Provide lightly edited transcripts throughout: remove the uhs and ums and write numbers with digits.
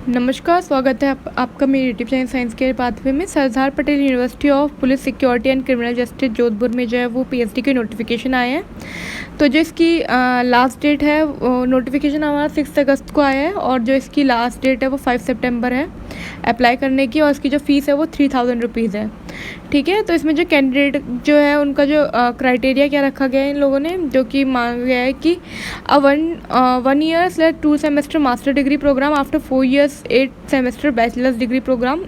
नमस्कार, स्वागत है आपका मेरे यूट्यूब चैनल साइंस के पाथवे में। Sardar Patel university of police security and criminal justice Jodhpur में जो है वो पीएचडी की नोटिफिकेशन आए हैं। तो जो इसकी लास्ट डेट है, नोटिफिकेशन हमारा 6 अगस्त को आया है और जो इसकी लास्ट डेट है वो 5 सितंबर है अप्लाई करने की। और इसकी जो फ़ीस है वो 3000 रुपीज़ है। ठीक है, तो इसमें जो कैंडिडेट जो है उनका जो क्राइटेरिया क्या रखा गया है इन लोगों ने, जो कि मांगा गया है कि 1 year / 2 semester master degree programme after 4 years 8 semester bachelors degree programme.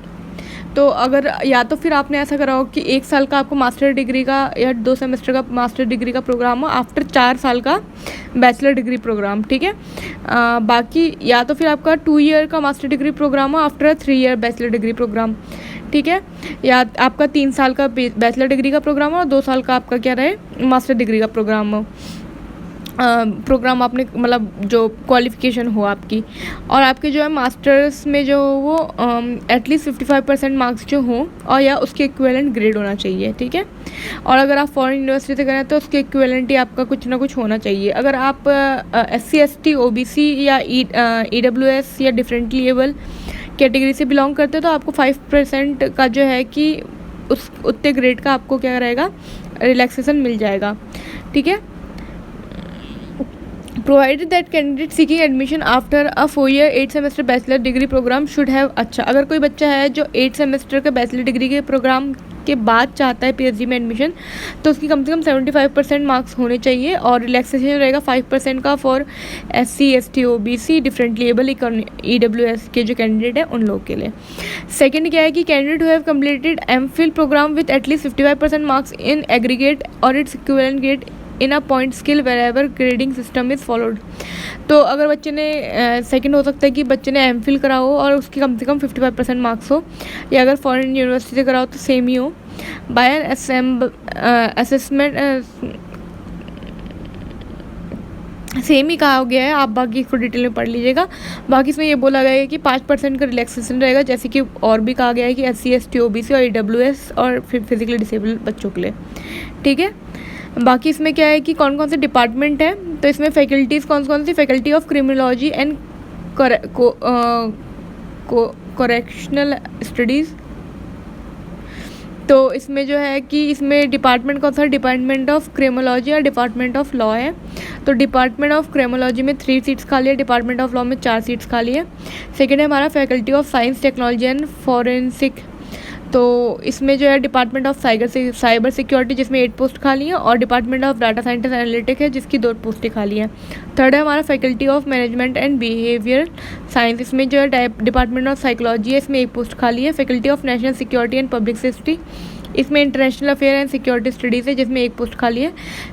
तो अगर या तो फिर आपने ऐसा करा हो कि 1 साल का आपको मास्टर डिग्री का या 2 सेमेस्टर का मास्टर डिग्री का प्रोग्राम हो आफ्टर 4 साल का बैचलर डिग्री प्रोग्राम। ठीक है, बाकी या तो फिर आपका 2 year का मास्टर डिग्री प्रोग्राम हो after 3 year bachelor degree programme. ठीक है, या आपका 3 साल का बैचलर डिग्री का प्रोग्राम हो और 2 साल का आपका क्या रहे मास्टर डिग्री का प्रोग्राम हो। प्रोग्राम आपने मतलब जो क्वालिफ़िकेशन हो आपकी, और आपके जो है मास्टर्स में जो वो एटलीस्ट 55% मार्क्स जो हों और या उसके इक्विवेलेंट ग्रेड होना चाहिए। ठीक है, और अगर आप फॉरेन यूनिवर्सिटी से करें तो उसके इक्विवेलेंट ही आपका कुछ ना कुछ होना चाहिए। अगर आप SC ST OBC या EWS या डिफरेंटली एबल कैटेगरी से बिलोंग करते हो तो आपको 5% का जो है कि उस उतने ग्रेड का आपको क्या रहेगा, रिलैक्सेशन मिल जाएगा। ठीक है, provided that candidate seeking admission after a 4 year 8 semester bachelor degree program should have। अच्छा, अगर कोई बच्चा है जो 8 सेमेस्टर के बैचलर डिग्री के प्रोग्राम के बाद चाहता है पीएचडी में एडमिशन, तो उसकी कम से कम 75% मार्क्स होने चाहिए और रिलैक्सेशन रहेगा 5% का for SC ST OBC differently able EWS के जो कैंडिडेट है उन लोगों के लिए। सेकंड क्या है कि candidate who have completed MPhil programme with at least 55% marks in aggregate और its equivalent grade in a point scale wherever grading system is followed. तो अगर बच्चे ने सेकंड हो सकता है कि बच्चे ने MPhil करा हो और उसकी कम से कम 55% मार्क्स हो, या अगर फॉरेन यूनिवर्सिटी से करा हो तो सेम ही हो। बाय एन असेसमेंट सेम ही कहा गया है, आप बाकी इसको डिटेल में पढ़ लीजिएगा। बाकी इसमें ये बोला गया है कि 5% का रिलैक्सेशन रहेगा, जैसे कि और भी कहा गया है कि SC ST OBC और EWS और फिजिकली डिसेबल बच्चों के लिए। ठीक है, बाकी इसमें क्या है कि कौन कौन से डिपार्टमेंट है, तो इसमें फैकल्टीज़ कौन कौन सी, faculty of criminology and correctional studies. तो इसमें जो है कि इसमें डिपार्टमेंट कौन सा, डिपार्टमेंट ऑफ क्रिमिनोलॉजी और डिपार्टमेंट ऑफ लॉ है। तो डिपार्टमेंट ऑफ क्रिमिनोलॉजी में 3 सीट्स खाली है, डिपार्टमेंट ऑफ लॉ में 4 सीट्स खाली है। सेकेंड है हमारा faculty of science technology and forensic. तो इसमें जो है डिपार्टमेंट ऑफ साइबर सिक्योरिटी जिसमें 8 पोस्ट खाली हैं, और department of data scientist analytic है जिसकी 2 पोस्टें खाली हैं। थर्ड है हमारा faculty of management and behaviour science, इसमें जो है डिपार्टमेंट ऑफ साइकोलॉजी है, इसमें 1 पोस्ट खाली है। Faculty of national security and public safety, इसमें international affair and security studies है जिसमें 1 पोस्ट खाली है।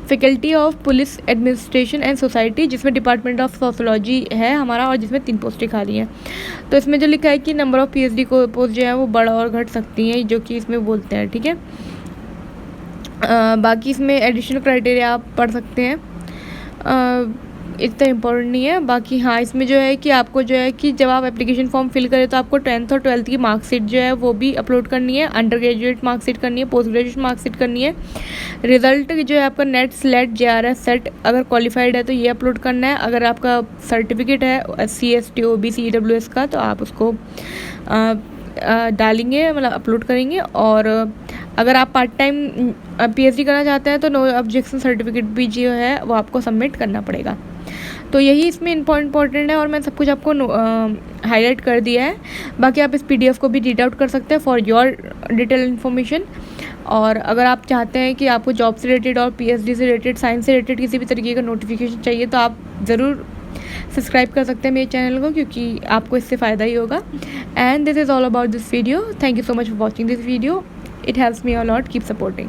Faculty of police administration and society जिसमें डिपार्टमेंट ऑफ सोशोलॉजी है हमारा और जिसमें 3 पोस्टें खाली हैं। तो इसमें जो लिखा है कि नंबर ऑफ़ पीएचडी को पोस्ट जो है वो बढ़ और घट सकती हैं, जो कि इसमें बोलते हैं। ठीक है, बाकी इसमें एडिशनल क्राइटेरिया आप पढ़ सकते हैं, इतना इम्पोर्टेंट नहीं है। बाकी हाँ, इसमें जो है कि आपको जो है कि जब आप एप्लीकेशन फॉर्म फिल करें तो आपको 10th और 12th की मार्कशीट जो है वो भी अपलोड करनी है, अंडर ग्रेजुएट मार्कशीट करनी है, पोस्ट ग्रेजुएट मार्कशीट करनी है। रिजल्ट जो है आपका नेट स्लेट JRF सेट अगर क्वालिफाइड है तो ये अपलोड करना है। अगर आपका सर्टिफिकेट है SC ST OBC EWS का तो आप उसको डालेंगे, मतलब अपलोड करेंगे। और अगर आप पार्ट टाइम पीएचडी करना चाहते हैं तो नो ऑब्जेक्शन सर्टिफिकेट भी जो है वो आपको सबमिट करना पड़ेगा। तो यही इसमें इम्पोर्टेंट है और मैं सब कुछ आपको हाईलाइट कर दिया है। बाकी आप इस PDF को भी रीड आउट कर सकते हैं फॉर योर डिटेल इन्फॉर्मेशन। और अगर आप चाहते हैं कि आपको जॉब से रिलेटेड और पीएचडी से रिलेटेड, साइंस से रिलेटेड किसी भी तरीके का नोटिफिकेशन चाहिए तो आप ज़रूर सब्सक्राइब कर सकते हैं मेरे चैनल को, क्योंकि आपको इससे फ़ायदा ही होगा। And this is all about this video. Thank you so much for watching this video. It helps me a lot. Keep supporting.